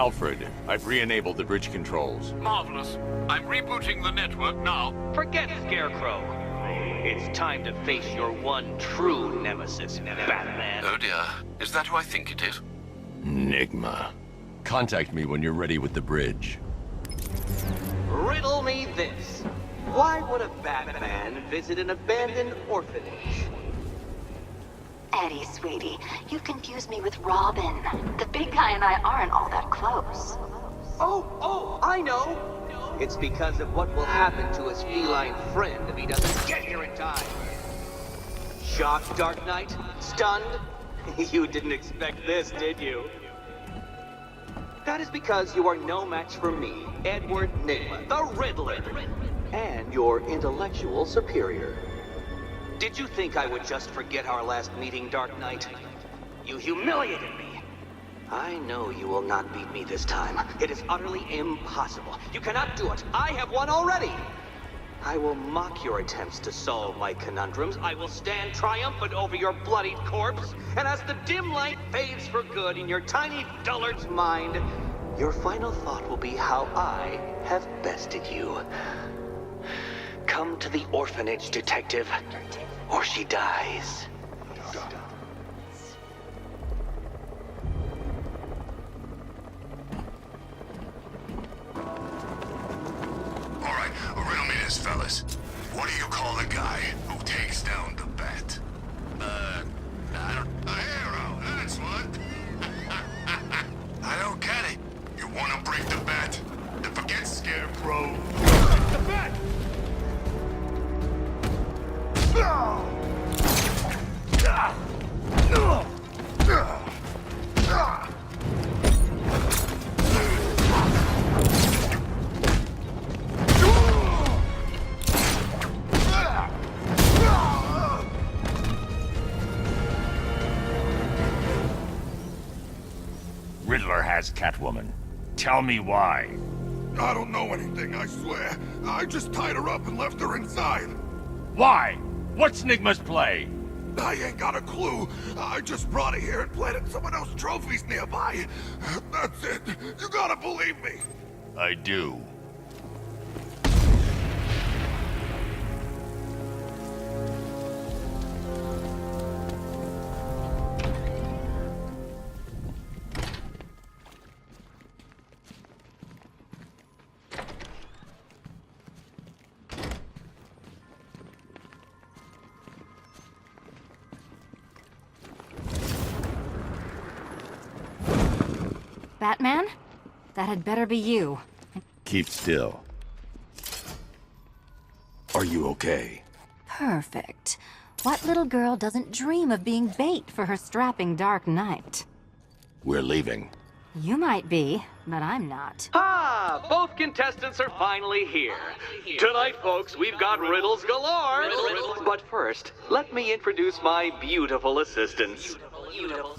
Alfred, I've re-enabled the bridge controls. Marvelous. I'm rebooting the network now. Forget Scarecrow. It's time to face your one true nemesis, Batman. Oh dear. Is that who I think it is? Enigma. Contact me when you're ready with the bridge. Riddle me this. Why would a Batman visit an abandoned orphanage? Eddie, sweetie, you confused me with Robin. The big guy and I aren't all that close. Oh, I know. It's because of what will happen to his feline friend if he doesn't get here in time. Shocked, Dark Knight? Stunned? You didn't expect this, did you? That is because you are no match for me, Edward Nygma, the Riddler, and your intellectual superior. Did you think I would just forget our last meeting, Dark Knight? You humiliated me. I know you will not beat me this time. It is utterly impossible. You cannot do it. I have won already. I will mock your attempts to solve my conundrums. I will stand triumphant over your bloodied corpse. And as the dim light fades for good in your tiny dullard's mind, your final thought will be how I have bested you. Come to the orphanage, detective, or she dies. All right, riddle me this, fellas. What do you call the guy who takes down the bat? I don't... A hero, that's what. I don't get it. You want to break the bat? Then forget Scarecrow. The bat! Riddler has Catwoman. Tell me why. I don't know anything, I swear. I just tied her up and left her inside. Why? What's Nygma's play? I ain't got a clue. I just brought her here and planted someone else's trophies nearby. That's it. You gotta believe me. I do. Batman? That had better be you. Keep still. Are you okay? Perfect. What little girl doesn't dream of being bait for her strapping Dark Knight? We're leaving. You might be, but I'm not. Ah, both contestants are finally here. Tonight, folks, we've got riddles galore. But first, let me introduce my beautiful assistants.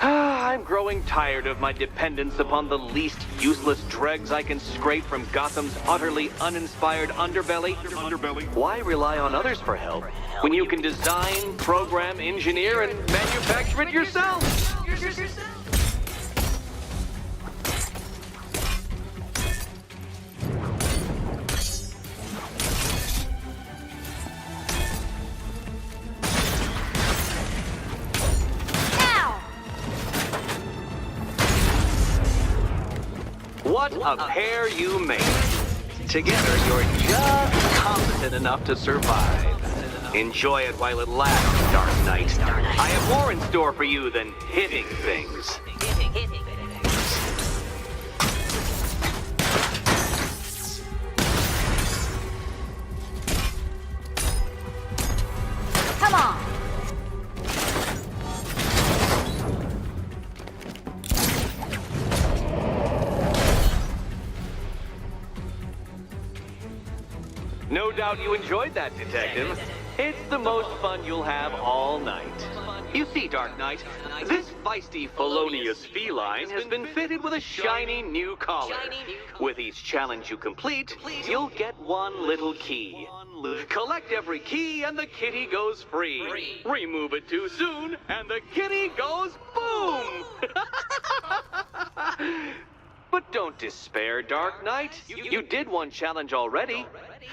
I'm growing tired of my dependence upon the least useless dregs I can scrape from Gotham's utterly uninspired underbelly. Why rely on others for help when you can design, program, engineer, and manufacture it yourself? What a pair you make. Together, you're just competent enough to survive. Enjoy it while it lasts, Dark Knight. I have more in store for you than hitting things. Come on! No doubt you enjoyed that, Detective. It's the most fun you'll have all night. You see, Dark Knight, this feisty, felonious feline has been fitted with a shiny new collar. With each challenge you complete, you'll get one little key. Collect every key and the kitty goes free. Remove it too soon and the kitty goes boom! But don't despair, Dark Knight. You did one challenge already.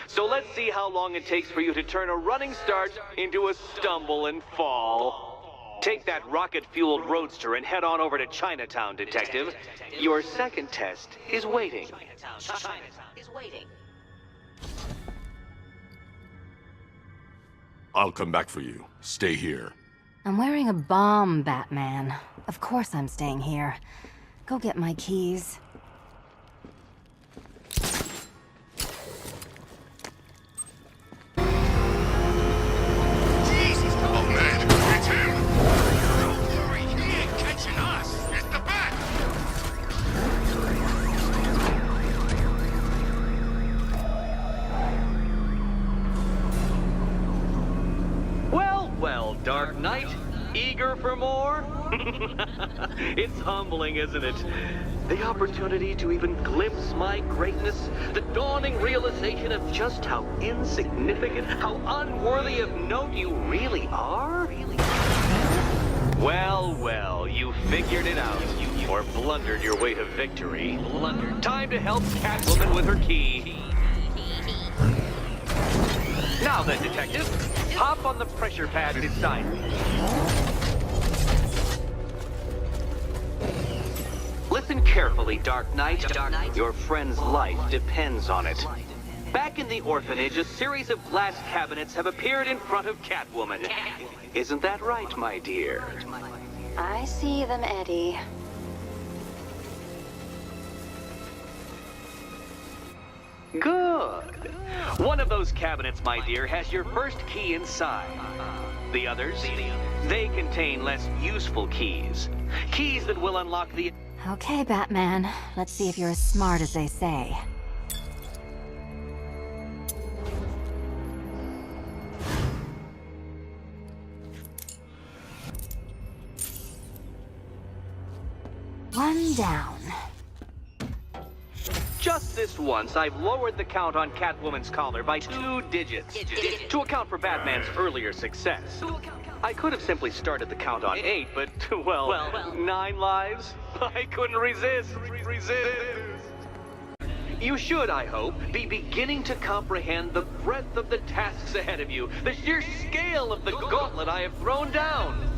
So let's see how long it takes for you to turn a running start into a stumble and fall. Take that rocket-fueled roadster and head on over to Chinatown, Detective. Your second test is waiting. Chinatown is waiting. I'll come back for you. Stay here. I'm wearing a bomb, Batman. Of course I'm staying here. Go get my keys. Jesus, oh man, it's him! Don't worry, he ain't catching us. It's the Bat! Well, well, Dark Knight. Eager for more? It's humbling, isn't it? The opportunity to even glimpse my greatness, the dawning realization of just how insignificant, how unworthy of note you really are? Well, well, you figured it out. Or blundered your way to victory. Time to help Catwoman with her key. Now then, Detective, hop on the pressure pad beside me. Listen carefully, Dark Knight. Your friend's life depends on it. Back in the orphanage, a series of glass cabinets have appeared in front of Catwoman. Isn't that right, my dear? I see them, Eddie. Good. One of those cabinets, my dear, has your first key inside. The others, they contain less useful keys. Keys that will unlock the... Okay, Batman. Let's see if you're as smart as they say. One down. Just this once, I've lowered the count on Catwoman's collar by 2 digits to account for Batman's earlier success. I could have simply started the count on 8, but, well, 9 lives? I couldn't resist. You should, I hope, be beginning to comprehend the breadth of the tasks ahead of you, the sheer scale of the gauntlet I have thrown down.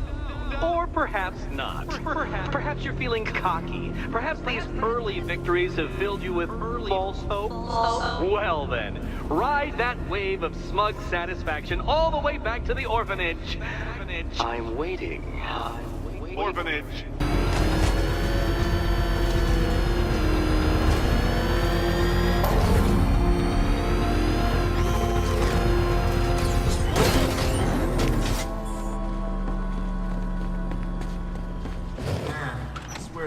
Or perhaps not. Perhaps you're feeling cocky. Perhaps these early victories have filled you with false hope. Well then, ride that wave of smug satisfaction all the way back to the orphanage. I'm waiting. Orphanage.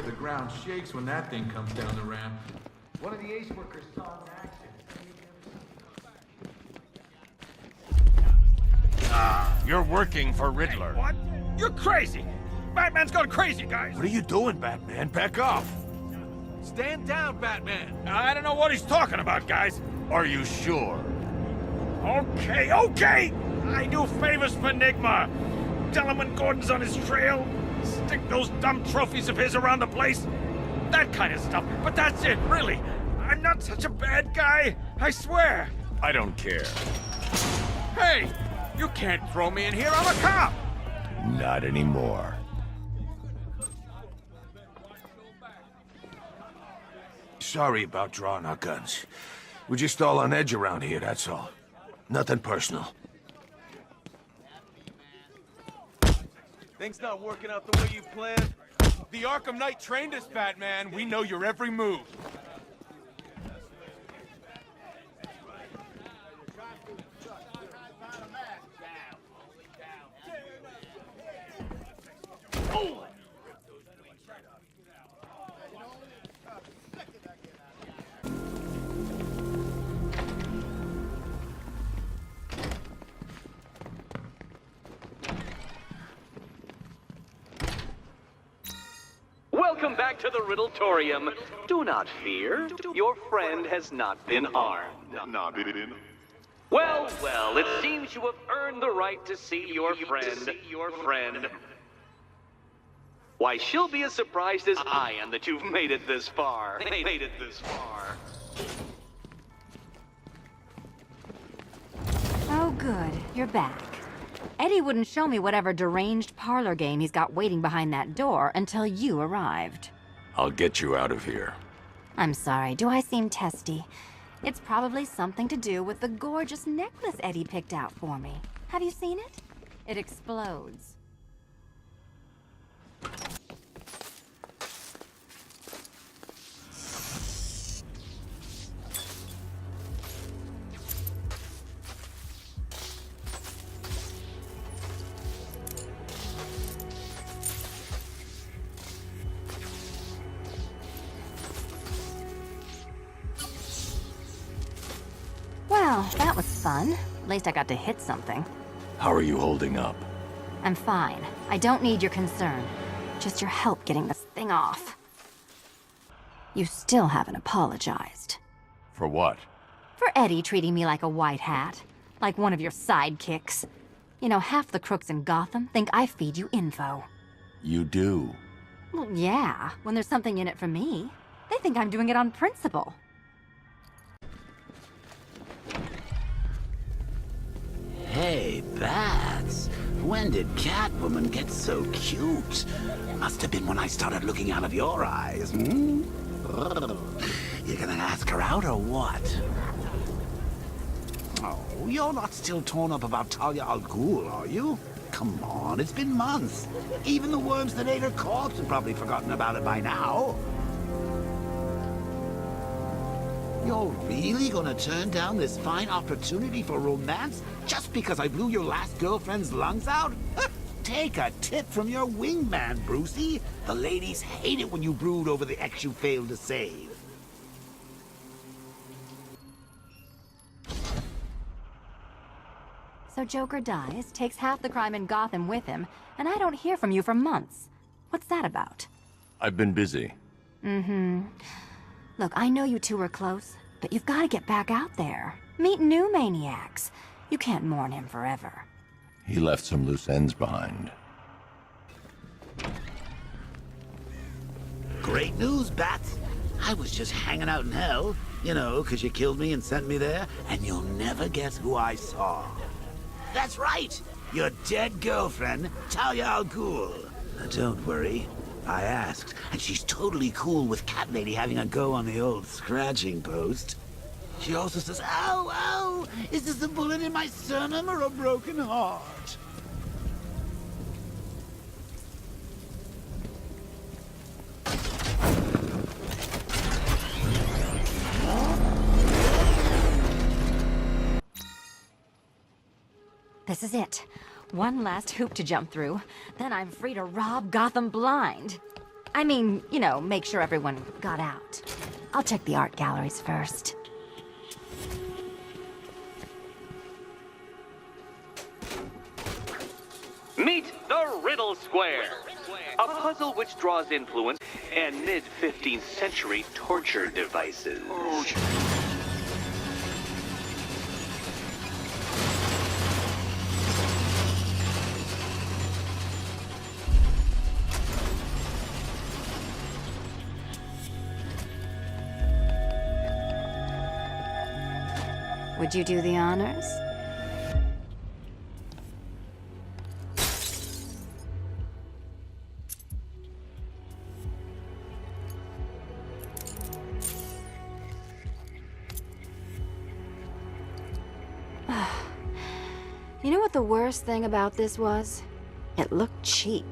The ground shakes when that thing comes down the ramp. One of the ace workers saw it in action. You're working for Riddler. What? You're crazy! Batman's gone crazy, guys! What are you doing, Batman? Back off! Stand down, Batman! I don't know what he's talking about, guys. Are you sure? Okay! I do favors for Enigma. Tell him when Gordon's on his trail. Stick those dumb trophies of his around the place. That kind of stuff. But that's it, really. I'm not such a bad guy. I swear. I don't care. Hey! You can't throw me in here. I'm a cop! Not anymore. Sorry about drawing our guns. We're just all on edge around here, that's all. Nothing personal. Things not working out the way you planned? The Arkham Knight trained us, Batman. We know your every move. Welcome back to the Riddletorium. Do not fear. Your friend has not been armed. Well, it seems you have earned the right to see your friend. Why, she'll be as surprised as I am that you've made it this far. Oh, good. You're back. Eddie wouldn't show me whatever deranged parlor game he's got waiting behind that door until you arrived. I'll get you out of here. I'm sorry, do I seem testy? It's probably something to do with the gorgeous necklace Eddie picked out for me. Have you seen it? It explodes. Well, that was fun. At least I got to hit something. How are you holding up? I'm fine. I don't need your concern. Just your help getting this thing off. You still haven't apologized. For what? For Eddie treating me like a white hat. Like one of your sidekicks. You know, half the crooks in Gotham think I feed you info. You do. Well, yeah, when there's something in it for me. They think I'm doing it on principle. Hey, Bats. When did Catwoman get so cute? Must have been when I started looking out of your eyes, hmm? You gonna ask her out or what? Oh, you're not still torn up about Talia al Ghul, are you? Come on, it's been months. Even the worms that ate her corpse have probably forgotten about it by now. You're really gonna turn down this fine opportunity for romance just because I blew your last girlfriend's lungs out? Take a tip from your wingman, Brucey. The ladies hate it when you brood over the ex you failed to save. So Joker dies, takes half the crime in Gotham with him, and I don't hear from you for months. What's that about? I've been busy. Mm-hmm. Look, I know you two were close, but you've got to get back out there. Meet new maniacs. You can't mourn him forever. He left some loose ends behind. Great news, Bats. I was just hanging out in hell, you know, because you killed me and sent me there, and you'll never guess who I saw. That's right, your dead girlfriend, Talia al Ghul. Now, don't worry, I asked, and she's totally cool with Cat Lady having a go on the old scratching post. She also says, ow, ow, is this a bullet in my sternum or a broken heart? This is it. One last hoop to jump through. Then I'm free to rob Gotham blind. I mean, you know, make sure everyone got out. I'll check the art galleries first. Meet the Riddle Square, a puzzle which draws influence and mid-15th century torture devices. Would you do the honors? You know what the worst thing about this was? It looked cheap.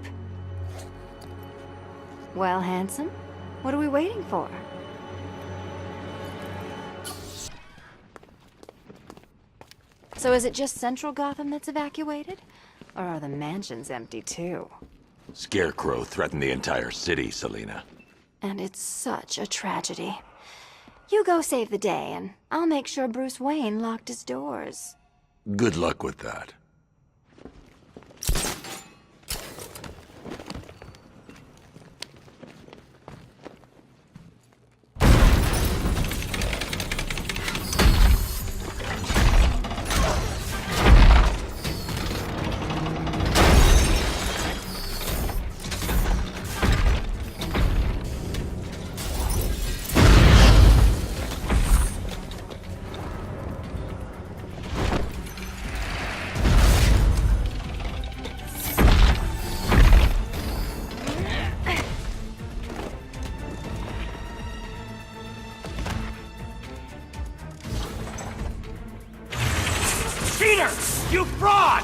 Well, handsome, what are we waiting for? So is it just Central Gotham that's evacuated? Or are the mansions empty too? Scarecrow threatened the entire city, Selina. And it's such a tragedy. You go save the day, and I'll make sure Bruce Wayne locked his doors. Good luck with that. cheater! You fraud!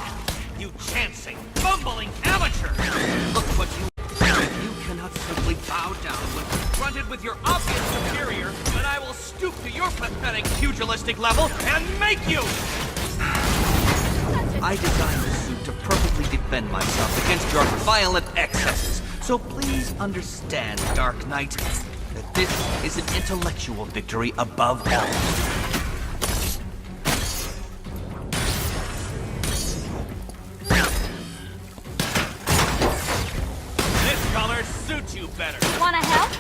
You chancing, bumbling amateur! Look what you... You cannot simply bow down when confronted with your obvious superior, Then I will stoop to your pathetic pugilistic level and make you! I designed this suit to perfectly defend myself against your violent excesses. So please understand, Dark Knight, that this is an intellectual victory above all. This color suits you better. Wanna help?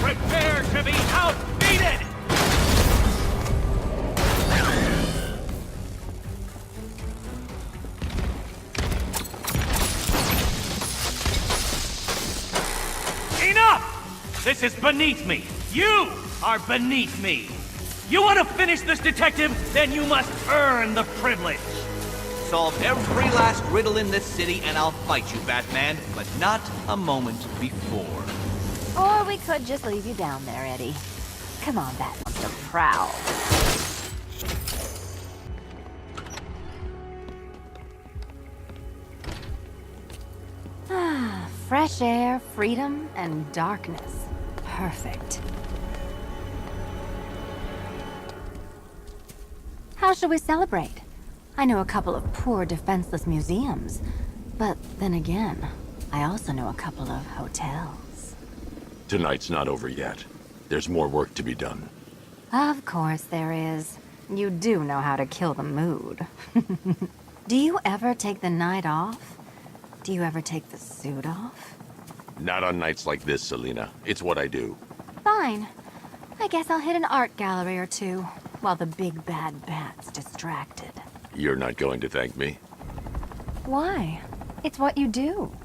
Prepare to be outbeaten! Enough! This is beneath me. You are beneath me. You want to finish this, detective? Then you must earn the privilege. Solve every last riddle in this city and I'll fight you, Batman, but not a moment before. Or we could just leave you down there, Eddie. Come on, Batmonster Prowl. Ah, fresh air, freedom, and darkness. Perfect. How shall we celebrate? I know a couple of poor, defenseless museums. But then again, I also know a couple of hotels. Tonight's not over yet. There's more work to be done. Of course there is. You do know how to kill the mood. Do you ever take the night off? Do you ever take the suit off? Not on nights like this, Selina. It's what I do. Fine. I guess I'll hit an art gallery or two, while the big bad bat's distracted. You're not going to thank me? Why? It's what you do.